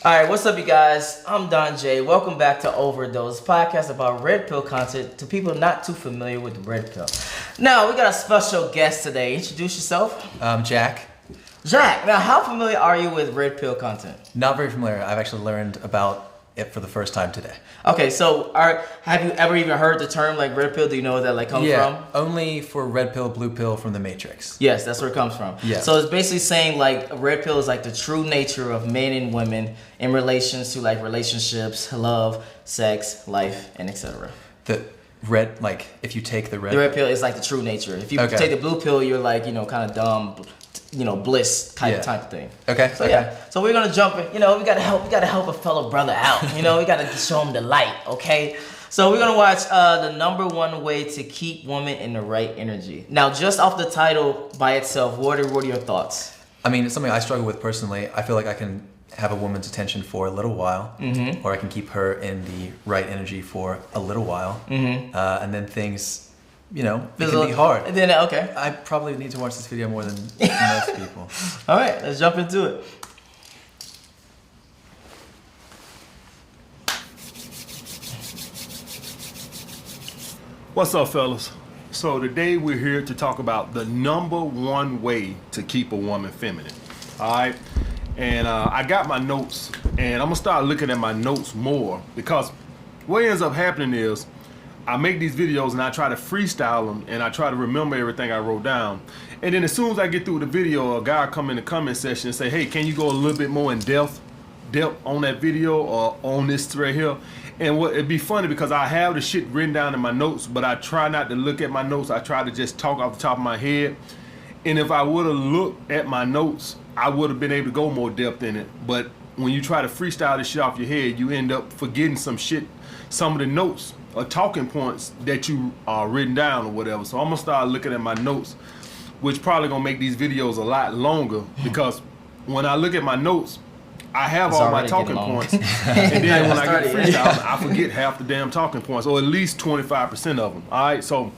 All right, what's up, you guys? I'm DonJaye. Welcome back to Overdose, podcast about red pill content to people not too familiar with the red pill. Now, we got a special guest today. Introduce yourself. Jack. Jack, now how familiar are you with red pill content? Not very familiar. I've actually learned about it for the first time today. Okay, so have you ever even heard the term like red pill? Do you know where that comes from? Only for red pill, blue pill from the Matrix. Yes, that's where it comes from. Yeah. So it's basically saying like red pill is like the true nature of men and women in relations to like relationships, love, sex, life, and etc. The red, like if you take the red pill is like the true nature. If you take the blue pill, you're like, kind of dumb, bliss type of thing. Okay. So so we're gonna jump in. We gotta help a fellow brother out. We gotta show him the light. Okay. So we're gonna watch the #1 way to keep women in the right energy. Now, just off the title by itself, what are your thoughts? I mean, it's something I struggle with personally. I feel like I can have a woman's attention for a little while, or I can keep her in the right energy for a little while, and then things. It can be hard. And then, okay. I probably need to watch this video more than most people. All right, let's jump into it. What's up, fellas? So today we're here to talk about the #1 way to keep a woman feminine. All right, and I got my notes, and I'm gonna start looking at my notes more because what ends up happening is I make these videos and I try to freestyle them and I try to remember everything I wrote down. And then as soon as I get through the video, a guy come in the comment section and say, hey, can you go a little bit more in depth on that video or on this right here? And it'd be funny because I have the shit written down in my notes, but I try not to look at my notes. I try to just talk off the top of my head. And if I would have looked at my notes, I would have been able to go more depth in it. But when you try to freestyle this shit off your head, you end up forgetting some shit, some of the notes or talking points that you are written down or whatever. So I'm gonna start looking at my notes, which probably gonna make these videos a lot longer because when I look at my notes, I have all my talking points, and then when I get freestyle, I forget half the damn talking points, or at least 25% of them. All right, so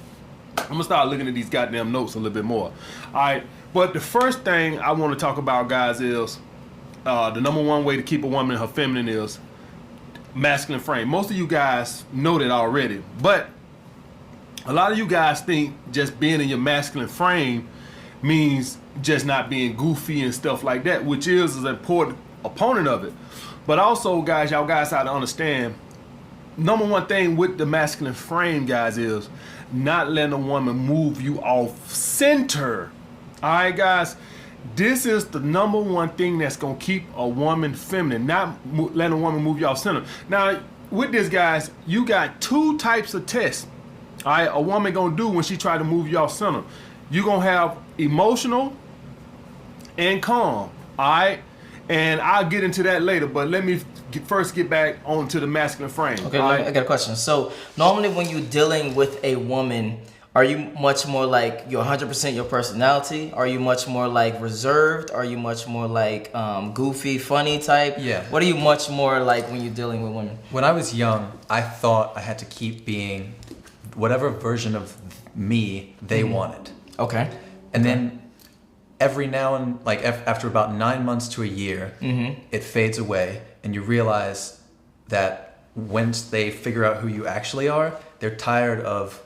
I'm gonna start looking at these goddamn notes a little bit more. All right, but the first thing I want to talk about, guys, is the #1 way to keep a woman in her feminine is masculine frame. Most of you guys know that already, but a lot of you guys think just being in your masculine frame means just not being goofy and stuff like that, which is an important opponent of it. But also, guys, y'all guys have to understand, #1 thing with the masculine frame, guys, is not letting a woman move you off center. All right, guys, this is the #1 thing that's gonna keep a woman feminine, not letting a woman move you off center. Now, with this, guys, you got 2 types of tests. All right, a woman gonna do when she try to move you off center. You gonna have emotional and calm. All right, and I'll get into that later. But let me first get back onto the masculine frame. Okay, right? I got a question. So normally when you're dealing with a woman, are you much more like you're 100% your personality? Are you much more like reserved? Are you much more like goofy, funny type? Yeah. What are you much more like when you're dealing with women? When I was young, I thought I had to keep being whatever version of me they wanted. Okay. And then every now and after about 9 months to a year, it fades away, and you realize that once they figure out who you actually are, they're tired of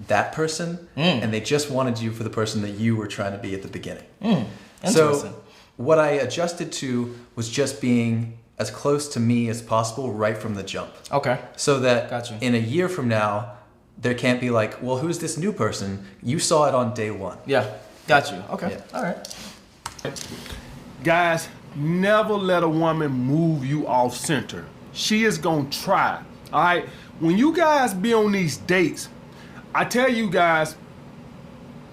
that person, and they just wanted you for the person that you were trying to be at the beginning. So what I adjusted to was just being as close to me as possible right from the jump. Okay. So that in a year from now, there can't be like, well, who's this new person? You saw it on day 1. Yeah, got you. Okay, Yeah. all right. Guys, never let a woman move you off center. She is gonna try. All right, when you guys be on these dates, I tell you guys,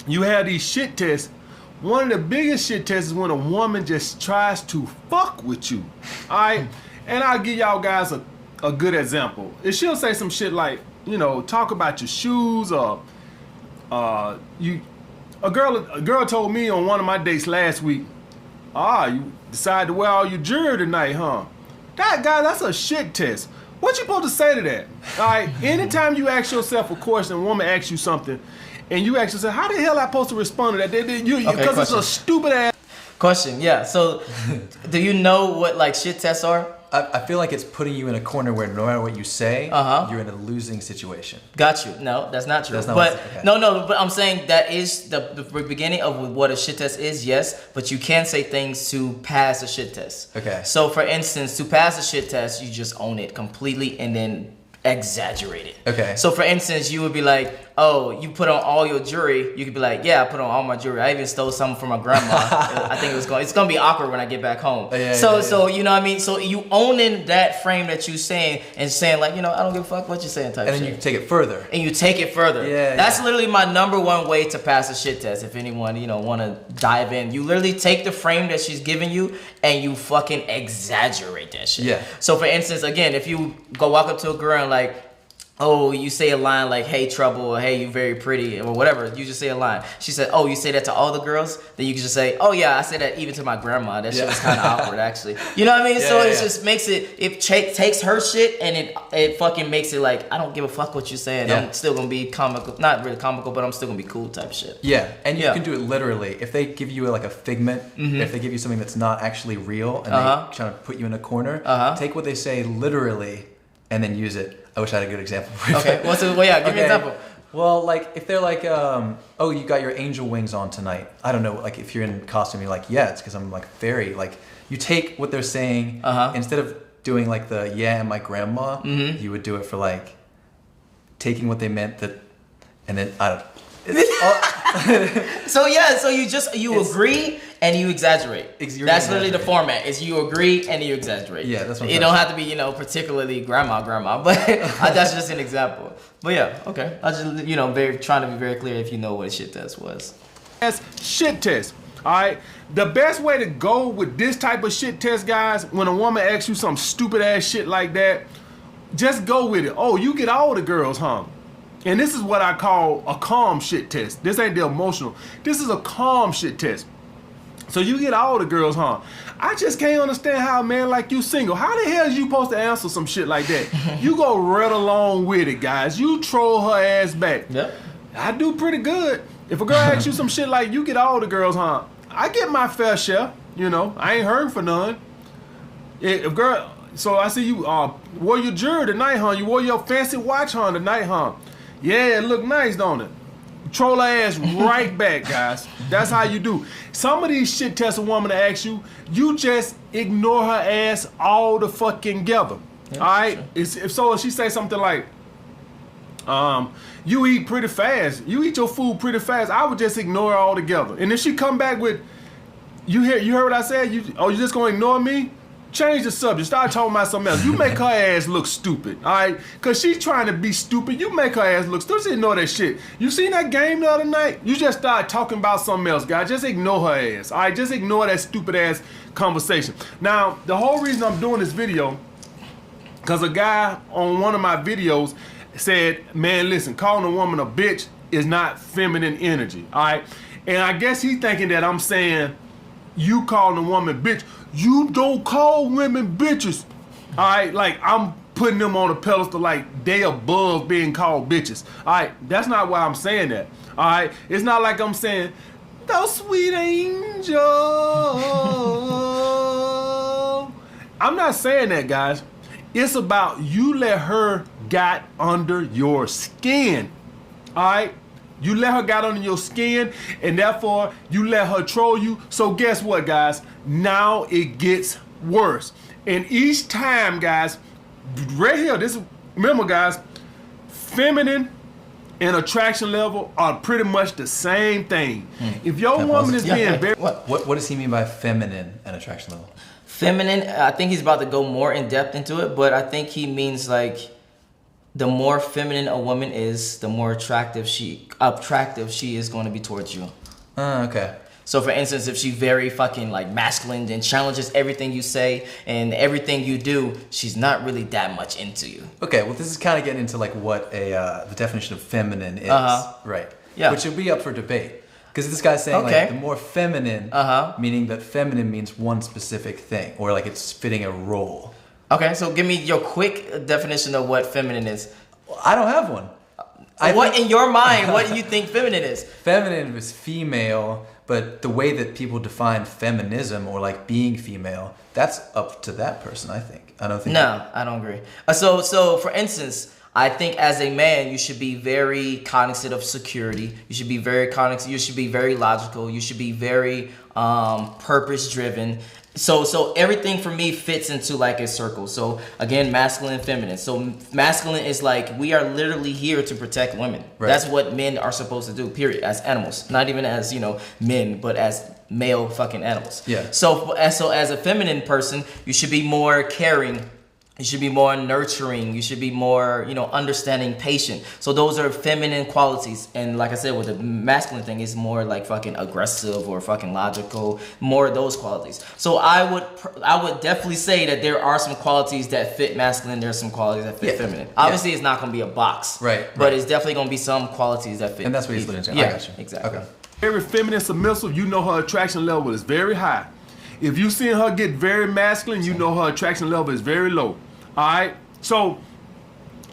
you have these shit tests. One of the biggest shit tests is when a woman just tries to fuck with you. All right, and I'll give y'all guys a good example. If she'll say some shit like, talk about your shoes, or a girl told me on one of my dates last week, you decided to wear all your jewelry tonight, huh? That guy, that's a shit test. What you supposed to say to that? All right, anytime you ask yourself a question, a woman asks you something, and you ask yourself, how the hell I supposed to respond to that? Because it's a stupid ass. Question, yeah. So, do you know what like shit tests are? I feel like it's putting you in a corner where no matter what you say, you're in a losing situation. Got you. No, that's not true. That's not but okay. no, but I'm saying that is the beginning of what a shit test is, yes, but you can say things to pass a shit test. Okay. So for instance, to pass a shit test, you just own it completely and then exaggerate it. Okay. So for instance, you would be like, oh, you put on all your jewelry. You could be like, yeah, I put on all my jewelry. I even stole some from my grandma. I think it's gonna be awkward when I get back home. So you know what I mean? So you owning that frame that you saying and saying like, you know, I don't give a fuck what you're saying type And then shit. you take it further. And you take it further. That's literally my number one way to pass a shit test. If anyone, you know, want to dive in, you literally take the frame that she's giving you and you fucking exaggerate that shit. Yeah. So for instance, again, if you go walk up to a girl and like, oh, you say a line like, hey, trouble, or hey, you very pretty, or whatever. You just say a line. She said, oh, you say that to all the girls? Then you can just say, oh, yeah, I say that even to my grandma. That shit was kind of awkward, actually. You know what I mean? So it just makes it takes her shit and it fucking makes it like, I don't give a fuck what you're saying. I'm still going to be comical. Not really comical, but I'm still going to be cool type shit. Yeah, and you can do it literally. If they give you like a figment, if they give you something that's not actually real and they try to put you in a corner, take what they say literally and then use it. I wish I had a good example. Okay, give me an example. Well, like if they're like, oh, you got your angel wings on tonight. I don't know, like if you're in costume, you're like, yeah, it's because I'm like fairy. Like you take what they're saying instead of doing like the and my grandma, you would do it for like taking what they meant and then I don't. So you agree and you exaggerate. That's literally the format. Is you agree and you exaggerate. Yeah, that's what. It don't have to be, you know, particularly grandma, but that's just an example. But yeah, okay. I just, you know, trying to be very clear if you know what a shit test was. That's shit test. All right. The best way to go with this type of shit test, guys, when a woman asks you some stupid ass shit like that, just go with it. Oh, you get all the girls, huh? And this is what I call a calm shit test. This ain't the emotional. This is a calm shit test. So you get all the girls, huh? I just can't understand how a man like you single. How the hell is you supposed to answer some shit like that? You go right along with it, guys. You troll her ass back. Yep. I do pretty good. If a girl asks you some shit like, you get all the girls, huh? I get my fair share. You know, I ain't hurting for none. If girl, so I see you wore your jewelry tonight, huh? You wore your fancy watch, huh, tonight, huh? Yeah, it look nice, don't it? Troll her ass right back, guys. That's how you do. Some of these shit tests a woman to ask you, you just ignore her ass all the fucking together. Yeah, all right? Sure. If she say something like, you eat pretty fast. You eat your food pretty fast. I would just ignore her altogether. And if she come back with, you heard what I said? You just gonna ignore me? Change the subject. Start talking about something else. You make her ass look stupid, all right? Because she's trying to be stupid. You make her ass look stupid. Just ignore that shit. You seen that game the other night? You just start talking about something else, guys. Just ignore her ass, all right? Just ignore that stupid ass conversation. Now, the whole reason I'm doing this video, because a guy on one of my videos said, man, listen, calling a woman a bitch is not feminine energy, all right? And I guess he thinking that I'm saying you calling a woman bitch. You don't call women bitches. All right, like I'm putting them on a pedestal like they above being called bitches. All right, that's not why I'm saying that. All right, it's not like I'm saying, those sweet angel. I'm not saying that, guys. It's about you let her got under your skin. All right. You let her get under your skin, and therefore you let her troll you. So guess what, guys? Now it gets worse. And each time, guys, right here, remember, guys, feminine and attraction level are pretty much the same thing. If your woman is being very... What does he mean by feminine and attraction level? Feminine, I think he's about to go more in depth into it, but I think he means like, the more feminine a woman is, the more attractive she is going to be towards you. Okay. So for instance, if she's very fucking like masculine and challenges everything you say and everything you do, she's not really that much into you. Okay, well this is kind of getting into like what the definition of feminine is, right? Yeah. Which would be up for debate. Because this guy's saying like the more feminine, meaning that feminine means one specific thing, or like it's fitting a role. Okay, so give me your quick definition of what feminine is. I don't have one. In your mind, what do you think feminine is? Feminine is female, But the way that people define feminism or like being female, that's up to that person, I think. I don't think. No, I don't agree. So for instance, I think as a man, you should be very cognizant of security. You should be very cognizant. You should be very logical. You should be very purpose driven. So everything for me fits into like a circle. So again, masculine and feminine. So masculine is like, we are literally here to protect women. Right. That's what men are supposed to do, period, as animals. Not even as, men, but as male fucking animals. Yeah. So as a feminine person, you should be more caring. You should be more nurturing. You should be more, understanding, patient. So those are feminine qualities. And like I said, with the masculine thing, it's more like fucking aggressive or fucking logical, more of those qualities. So I would definitely say that there are some qualities that fit masculine. There's some qualities that fit feminine. Obviously, it's not going to be a box. Right. But it's definitely going to be some qualities that fit. And that's what he's looking at. Yeah, I got you. Exactly. Okay. Very feminine, submissive, you know her attraction level is very high. If you see her get very masculine, you know her attraction level is very low. All right, so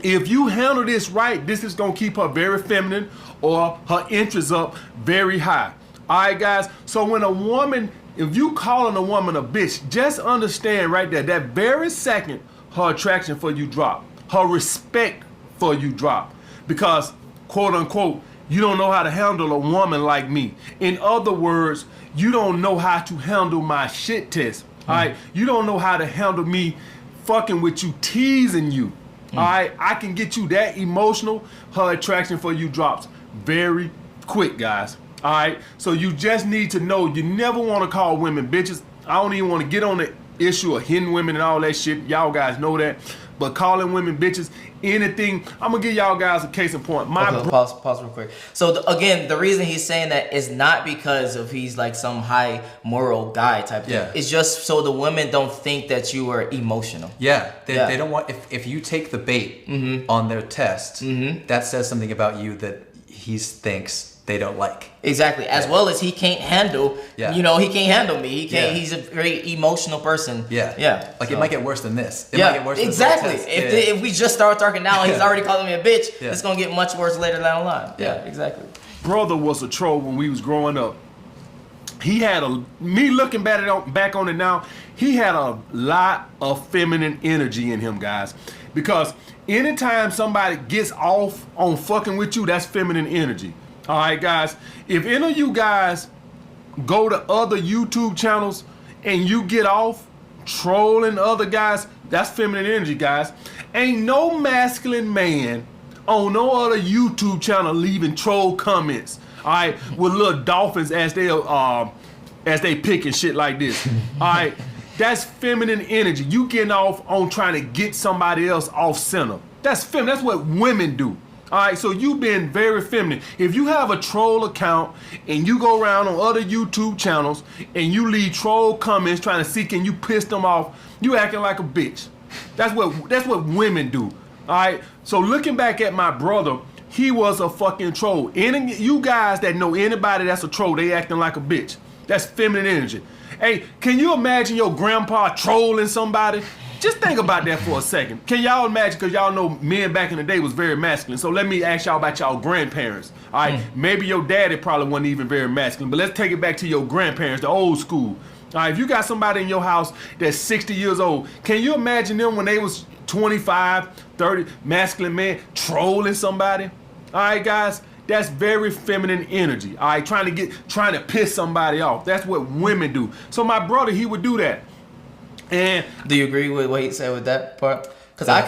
if you handle this right, this is gonna keep her very feminine or her interest up very high. All right, guys. So when a woman, if you calling a woman a bitch, just understand right there, that very second, her attraction for you drop, her respect for you drop, because quote unquote, you don't know how to handle a woman like me. In other words, you don't know how to handle my shit test. All right, you don't know how to handle me fucking with you, teasing you. All right, I can get you that emotional. Her attraction for you drops very quick, guys. All right, so you just need to know, you never want to call women bitches. I don't even want to get on the issue of hitting women and all that shit. Y'all guys know that. But calling women bitches, anything, I'm gonna give y'all guys a case in point. Pause real quick. So again, the reason he's saying that is not because of he's like some high moral guy type thing. It's just so the women don't think that you are emotional. Yeah, they don't want, if you take the bait on their test, that says something about you that he thinks they don't like. Exactly. As well as he can't handle, he can't handle me. He can't, he's a very emotional person. Yeah. Like it might get worse than this. It might get worse than exactly. This if we just start talking now and he's already calling me a bitch, it's going to get much worse later down the line. Yeah, exactly. Brother was a troll when we was growing up. He had me looking back on it now, he had a lot of feminine energy in him, guys. Because anytime somebody gets off on fucking with you, that's feminine energy. All right, guys, if any of you guys go to other YouTube channels and you get off trolling other guys, that's feminine energy, guys. Ain't no masculine man on no other YouTube channel leaving troll comments, all right, with little dolphins as they pick and shit like this. All right, that's feminine energy. You getting off on trying to get somebody else off center. That's feminine. That's what women do. All right, so you being very feminine. If you have a troll account and you go around on other YouTube channels and you leave troll comments trying to see can you piss them off, you acting like a bitch. That's what women do. All right, so looking back at my brother, he was a fucking troll. You guys that know anybody that's a troll, they acting like a bitch. That's feminine energy. Hey, can you imagine your grandpa trolling somebody? Just think about that for a second. Can y'all imagine, because y'all know men back in the day was very masculine. So let me ask y'all about y'all grandparents. All right, maybe your daddy probably wasn't even very masculine, but let's take it back to your grandparents, the old school. All right, if you got somebody in your house that's 60 years old, can you imagine them when they was 25, 30, masculine man trolling somebody? All right, guys, that's very feminine energy. All right, trying to piss somebody off. That's what women do. So my brother, he would do that. And do you agree with what he said with that part? Because I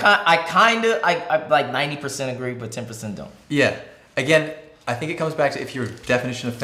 kind of like 90% agree, but 10% don't. Yeah. Again, I think it comes back to if your definition of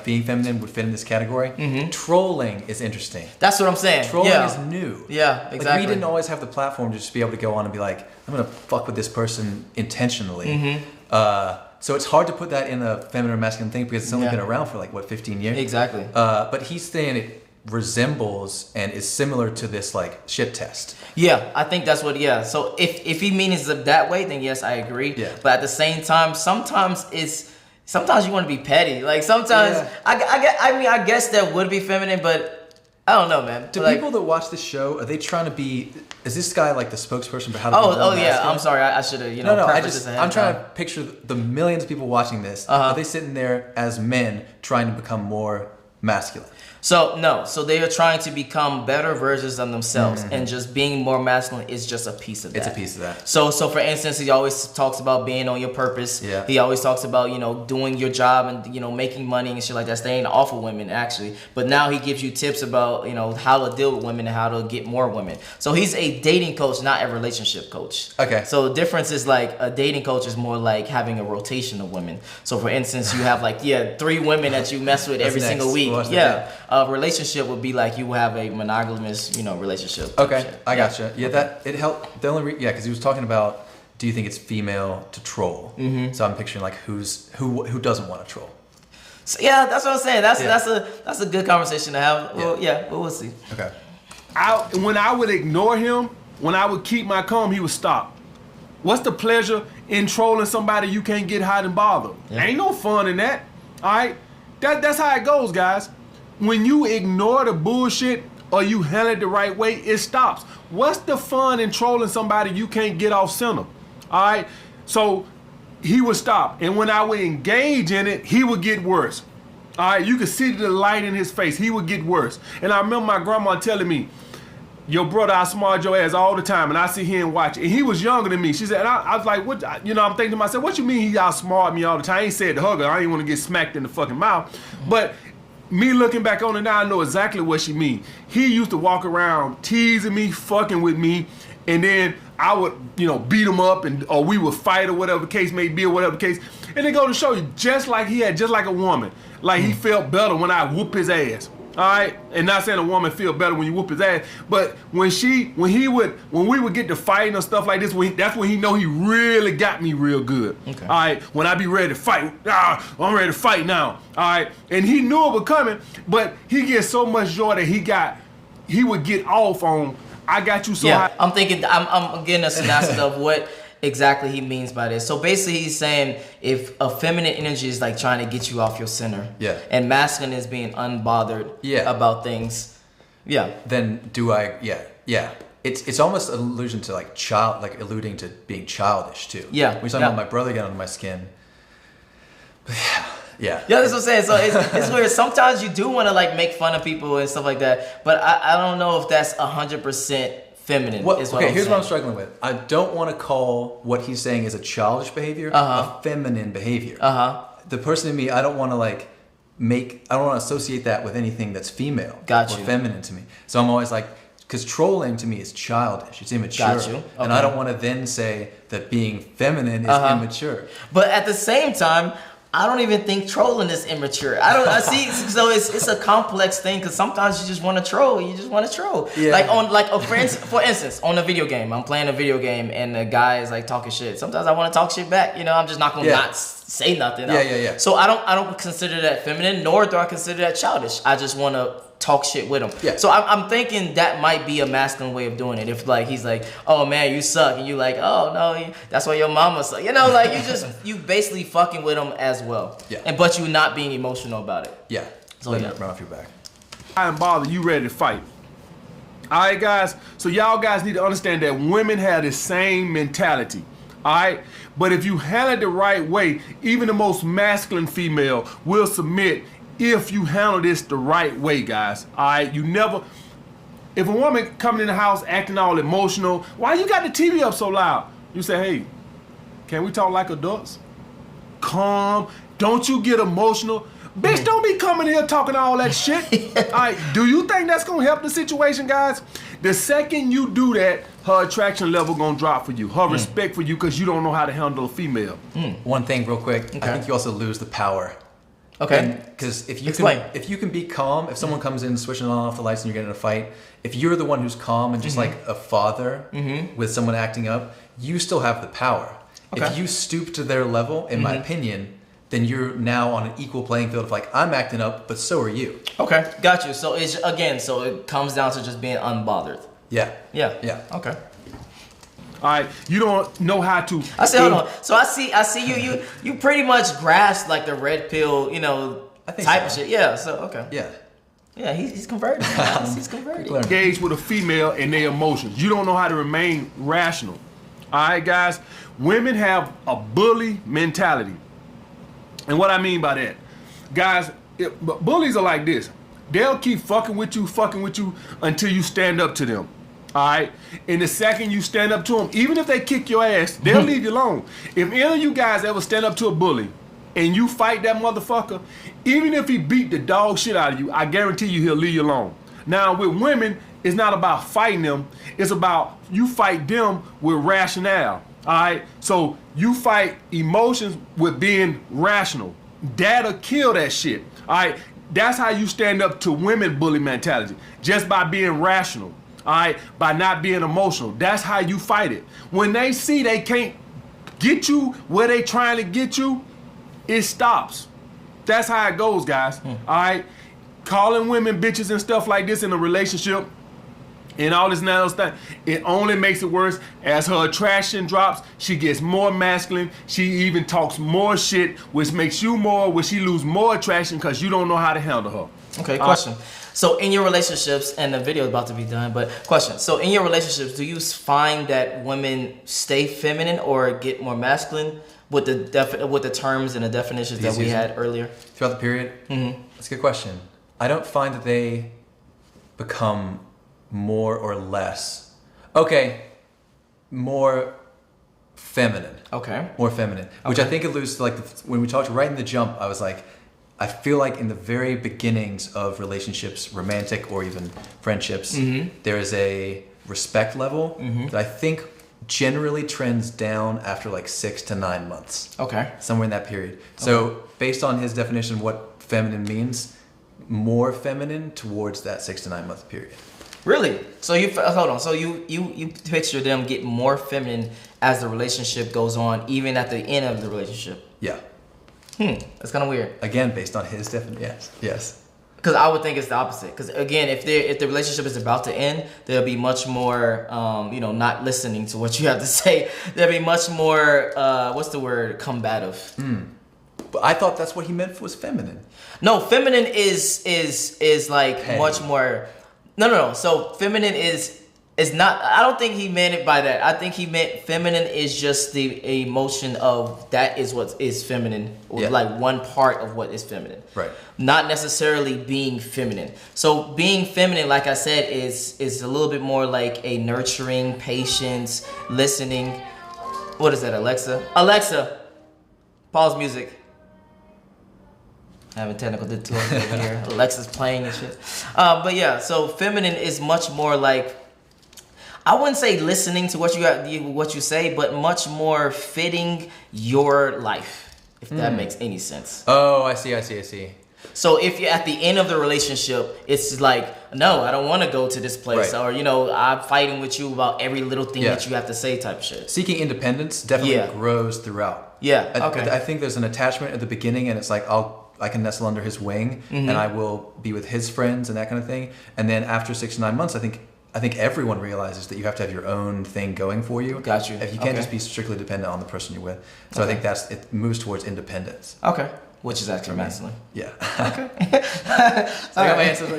being feminine would fit in this category. Trolling is interesting. That's what I'm saying. Trolling is new. Yeah, exactly. Like we didn't always have the platform to just be able to go on and be like, I'm gonna fuck with this person intentionally. So it's hard to put that in a feminine or masculine thing because it's only been around for 15 years. Exactly. But he's saying it resembles and is similar to this shit test. Yeah, I think that's what. Yeah. So if he means it that way, then yes, I agree. Yeah. But at the same time, sometimes you want to be petty. Like sometimes I guess that would be feminine, but I don't know, man. Do people that watch the show, are they trying to be is this guy like the spokesperson for how to be Oh more yeah. masculine? I'm sorry. I should have, No, prefaced this ahead I'm of trying time. to picture the millions of people watching this. Are they sitting there as men trying to become more masculine? So no, so they are trying to become better versions of themselves, and just being more masculine is just a piece of that. It's a piece of that. So for instance, he always talks about being on your purpose. Yeah. He always talks about doing your job and making money and shit like that, staying off of women actually. But now he gives you tips about how to deal with women and how to get more women. So he's a dating coach, not a relationship coach. Okay. So the difference is like a dating coach is more like having a rotation of women. So for instance, you have 3 women that you mess with every That's single next. week. What's the Yeah. A relationship would be like you have a monogamous, relationship. Okay, I gotcha. Yeah, that it helped. The only because he was talking about, do you think it's female to troll? Mm-hmm. So I'm picturing like who doesn't want to troll. So, yeah, that's what I'm saying. That's a good conversation to have. Yeah. Well, but we'll see. Okay. When I would ignore him, when I would keep my calm, he would stop. What's the pleasure in trolling somebody you can't get hot and bothered? Yeah. Ain't no fun in that. All right, that's how it goes, guys. When you ignore the bullshit or you handle it the right way, it stops. What's the fun in trolling somebody you can't get off center? All right, so he would stop, and when I would engage in it, he would get worse. All right, you could see the light in his face. He would get worse. And I remember my grandma telling me, your brother outsmart your ass all the time, and I sit here and watch it. And he was younger than me. She said, and I was like, what? I'm thinking to myself, what you mean he outsmart me all the time? I ain't said to hug her. I ain't want to get smacked in the fucking mouth. But me looking back on it now, I know exactly what she mean. He used to walk around teasing me, fucking with me, and then I would, beat him up, or we would fight, or whatever the case may be, or whatever the case. And they go to show you, just like a woman, like he felt better when I whoop his ass. All right, and not saying a woman feel better when you whoop his ass, but when we would get to fighting or stuff like this, that's when he know he really got me real good. Okay. All right, when I be ready to fight, I'm ready to fight now. All right, and he knew it was coming, but he gets so much joy that he would get off on, I got you so high. I'm thinking, I'm getting a synopsis of what exactly he means by this. So basically he's saying if a feminine energy is like trying to get you off your center, and masculine is being unbothered about things, then it's almost an allusion to alluding to being childish too. We're talking about my brother getting under my skin. Yeah, that's what I'm saying. So it's weird. Sometimes you do want to make fun of people and stuff like that, but I don't know if that's 100% feminine. Here's what I'm struggling with. I don't want to call what he's saying is a childish behavior a feminine behavior. The person in me, I don't want to I don't want to associate that with anything that's female or feminine to me. So I'm always because trolling to me is childish. It's immature. Okay. And I don't want to then say that being feminine is immature. But at the same time, I don't even think trolling is immature. I see. So it's a complex thing because sometimes you just want to troll. You just want to troll. Yeah. For instance, on a video game, I'm playing a video game and the guy is talking shit. Sometimes I want to talk shit back. I'm just not gonna not say nothing. Yeah. So I don't consider that feminine, nor do I consider that childish. I just want to talk shit with him. Yeah. So I'm thinking that might be a masculine way of doing it. If he's oh man, you suck, and you oh no, that's why your mama suck. You basically fucking with him as well. Yeah. But you not being emotional about it. Yeah. So Let it run off your back. I am bothered, you ready to fight. All right, guys. So y'all guys need to understand that women have the same mentality. All right, but if you handle it the right way, even the most masculine female will submit if you handle this the right way, guys. All right, if a woman coming in the house acting all emotional, why you got the TV up so loud? You say, hey, can we talk like adults? Calm, don't you get emotional. Bitch, don't be coming here talking all that shit. All right, do you think that's gonna help the situation, guys? The second you do that, her attraction level gonna drop for you. Her respect for you, because you don't know how to handle a female. One thing real quick, I think you also lose the power. Okay. Because if you can be calm, if someone comes in switching on off the lights and you're getting in a fight, if you're the one who's calm and just like a father with someone acting up, you still have the power. Okay. If you stoop to their level, in my opinion, then you're now on an equal playing field of I'm acting up, but so are you. Okay, got you. So it comes down to just being unbothered. Yeah. Okay. All right, you don't know how to. I say, hold on. So I see you pretty much grasp the red pill, I think type so. of shit. Yeah. So okay. Yeah. Yeah, he's converted. He's converted. Engage with a female and their emotions. You don't know how to remain rational. All right, guys. Women have a bully mentality, and what I mean by that, guys, bullies are like this. They'll keep fucking with you until you stand up to them. All right. And the second you stand up to them, even if they kick your ass, they'll leave you alone. If any of you guys ever stand up to a bully and you fight that motherfucker, even if he beat the dog shit out of you, I guarantee you he'll leave you alone. Now with women, it's not about fighting them. It's about you fight them with rationale. All right. So you fight emotions with being rational. That'll kill that shit. All right. That's how you stand up to women bully mentality. Just by being rational. All right. By not being emotional. That's how you fight it. When they see they can't get you where they trying to get you, it stops. That's how it goes, guys. All right. Calling women bitches and stuff like this in a relationship and all this now stuff, it only makes it worse. As her attraction drops, she gets more masculine. She even talks more shit, which makes you more, which she lose more attraction because you don't know how to handle her. Okay, question. So in your relationships, and the video is about to be done, but question. So in your relationships, do you find that women stay feminine or get more masculine with the terms and the definitions that we had earlier? Throughout the period? Mm-hmm. That's a good question. I don't find that they become more or less. Okay, more feminine. Okay. More feminine. Which I think alludes to like when we talked right in the jump, I was like, I feel like in the very beginnings of relationships, romantic or even friendships, there is a respect level that I think generally trends down after like 6 to 9 months. Okay. Somewhere in that period. So based on his definition of what feminine means, more feminine towards that 6 to 9 month period. Really? So hold on. So you picture them get more feminine as the relationship goes on, even at the end of the relationship. Yeah. That's kind of weird. Again, based on his definition. Yes. Because I would think it's the opposite. Because again, if the relationship is about to end, there'll be much more, not listening to what you have to say. There'll be much more, what's the word, combative. But I thought that's what he meant was feminine. No, feminine is like Hey. much more. No. So feminine is not. I don't think he meant it by that. I think he meant feminine is just the emotion of that is what is feminine, or like one part of what is feminine. Right. Not necessarily being feminine. So being feminine, like I said, is a little bit more like a nurturing, patience, listening. What is that, Alexa? Alexa, pause music. Having technical difficulties over here. Alexa's playing and shit. But yeah, so feminine is much more like, I wouldn't say listening to what you say, but much more fitting your life, if that makes any sense. Oh, I see. So if you're at the end of the relationship, it's like, no, I don't want to go to this place, or I'm fighting with you about every little thing that you have to say, type shit. Seeking independence definitely grows throughout. Yeah. Okay. I think there's an attachment at the beginning, and it's like I can nestle under his wing, and I will be with his friends and that kind of thing. And then after 6 to 9 months, I think everyone realizes that you have to have your own thing going for you. Got you. If you can't just be strictly dependent on the person you're with. So I think it moves towards independence. Okay. Which is actually masculine. Yeah. Okay. So I got my answers.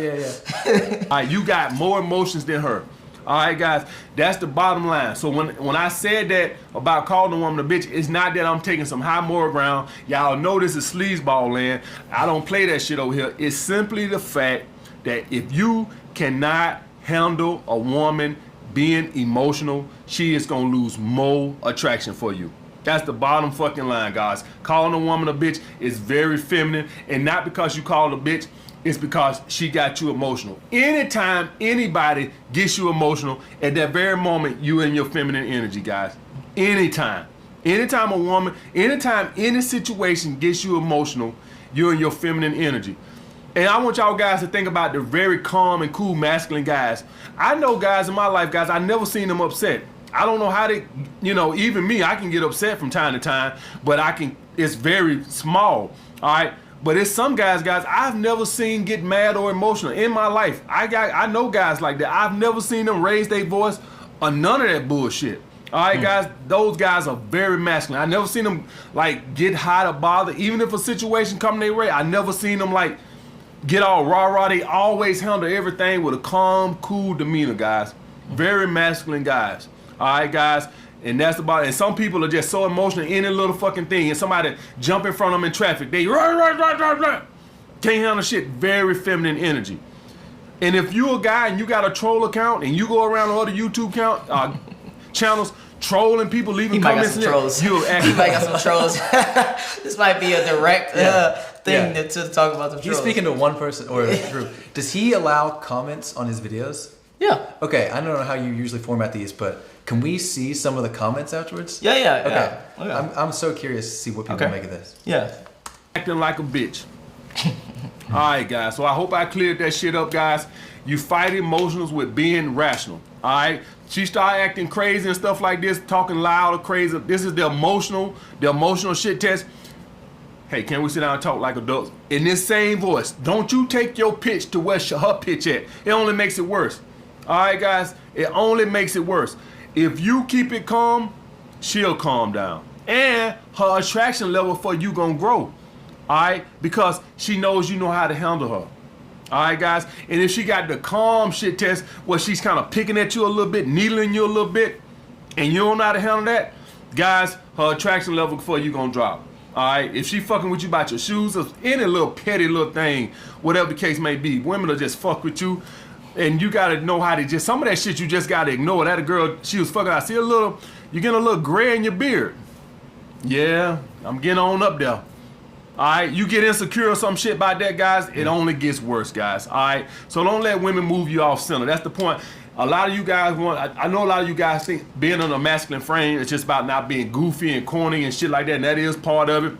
Yeah. All right, you got more emotions than her. All right, guys, that's the bottom line. So when I said that about calling a woman a bitch, it's not that I'm taking some high moral ground. Y'all know this is sleazeball land. I don't play that shit over here. It's simply the fact that if you cannot handle a woman being emotional, she is gonna lose more attraction for you. That's the bottom fucking line, guys. Calling a woman a bitch is very feminine, and not because you called a bitch, it's because she got you emotional. Anytime anybody gets you emotional, at that very moment, you in your feminine energy, guys. Anytime. Anytime a woman, anytime any situation gets you emotional, you're in your feminine energy. And I want y'all guys to think about the very calm and cool masculine guys. I know guys in my life, guys, I never seen them upset. I don't know how they, even me, I can get upset from time to time, but it's very small, all right? But it's some guys, I've never seen get mad or emotional in my life. I know guys like that. I've never seen them raise their voice or none of that bullshit. All right, guys, those guys are very masculine. I never seen them, like, get hot or bother. Even if a situation come their way, I never seen them, like, get all rah-rah. They always handle everything with a calm, cool demeanor, guys. Very masculine guys. All right, guys. And that's about it. And some people are just so emotional in any little fucking thing. And somebody jump in front of them in traffic. They can't handle shit. Very feminine energy. And if you're a guy and you got a troll account and you go around other YouTube channels trolling people, leaving comments, he might got some trolls. This might be a direct thing to talk about the trolls. He's speaking to one person or a group. Does he allow comments on his videos? Yeah. Okay, I don't know how you usually format these, but can we see some of the comments afterwards? Yeah. Okay. Yeah. I'm so curious to see what people make of this. Yeah. Acting like a bitch. All right, guys. So I hope I cleared that shit up, guys. You fight emotions with being rational. All right. She started acting crazy and stuff like this, talking loud or crazy. This is the emotional shit test. Hey, can we sit down and talk like adults? In this same voice. Don't you take your pitch to where her pitch at. It only makes it worse. All right, guys. It only makes it worse. If you keep it calm, she'll calm down. And her attraction level for you gonna grow. All right? Because she knows you know how to handle her. All right, guys? And if she got the calm shit test where she's kind of picking at you a little bit, needling you a little bit, and you don't know how to handle that, guys, her attraction level for you gonna drop. All right? If she fucking with you about your shoes or any little petty little thing, whatever the case may be, women will just fuck with you. And you gotta know how to just, some of that shit you just gotta ignore. That a girl, she was fucking, I see you're getting a little gray in your beard. Yeah, I'm getting on up there. All right, you get insecure or some shit about that, guys, it only gets worse, guys. All right, so don't let women move you off center. That's the point. A lot of you guys I know a lot of you guys think being in a masculine frame is just about not being goofy and corny and shit like that, and that is part of it.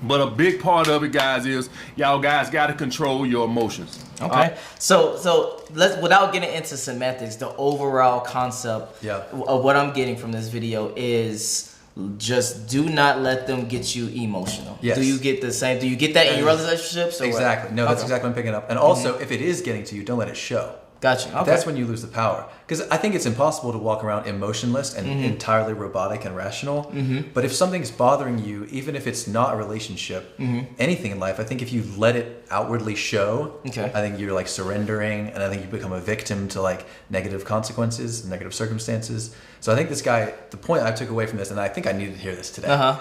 But a big part of it, guys, is y'all guys got to control your emotions. Okay. So let's, without getting into semantics, the overall concept of what I'm getting from this video is just do not let them get you emotional. Yes. Do you get the same? Do you get that in your relationships? Or exactly. What? No, that's exactly what I'm picking up. And also, if it is getting to you, don't let it show. Gotcha. Okay. That's when you lose the power. Because I think it's impossible to walk around emotionless and entirely robotic and rational. But if something's bothering you, even if it's not a relationship, anything in life, I think if you let it outwardly show, I think you're like surrendering, and I think you become a victim to like negative consequences, negative circumstances. So I think this guy, the point I took away from this, and I think I needed to hear this today,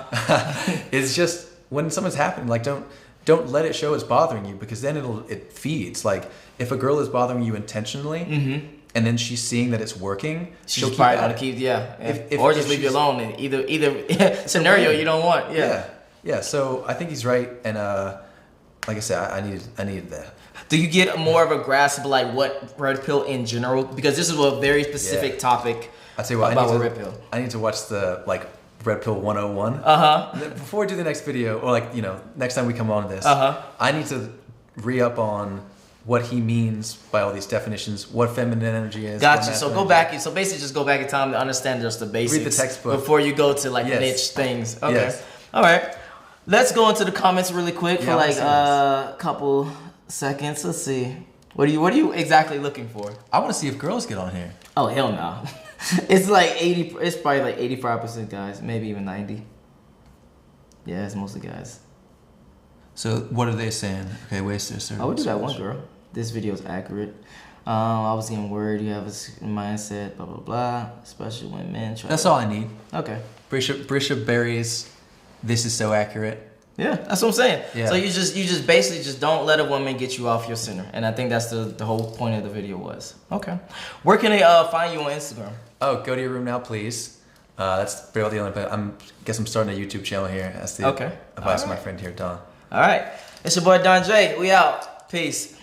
is just when something's happening, like don't let it show it's bothering you, because then it feeds. Like if a girl is bothering you intentionally, and then she's seeing that it's working, she'll keep probably at gonna it. keep or just leave you alone in either scenario you don't want. Yeah. So I think he's right, and like I said, I needed that. Do you get more of a grasp of like what red pill in general? Because this is a very specific topic. I tell you what, about red pill. I need to watch the like Red Pill 101. Before I do the next video, or like, next time we come on this, I need to re-up on what he means by all these definitions, what feminine energy is. Gotcha. So go back. So basically, just go back in time to understand just the basics. Read the textbook before you go to like niche things. Okay. Yes. All right. Let's go into the comments really quick for like a couple seconds. Let's see. What are you exactly looking for? I want to see if girls get on here. Oh hell no. It's like 80. It's probably like 85% guys, maybe even 90. Yeah, it's mostly guys. So what are they saying? Okay, waste their service. I would do that one girl. This video is accurate. I was getting worried. You have a mindset, blah blah blah. Especially when men try. That's all I need. Okay. Brisha Berry's "This is so accurate." Yeah, that's what I'm saying. Yeah. So you just basically just don't let a woman get you off your center, and I think that's the whole point of the video was. Okay. Where can they find you on Instagram? Oh, go to your room now, please. That's about the only place. Guess I'm starting a YouTube channel here. That's the advice of my friend here, Don. All right. It's your boy Don Jay. We out. Peace.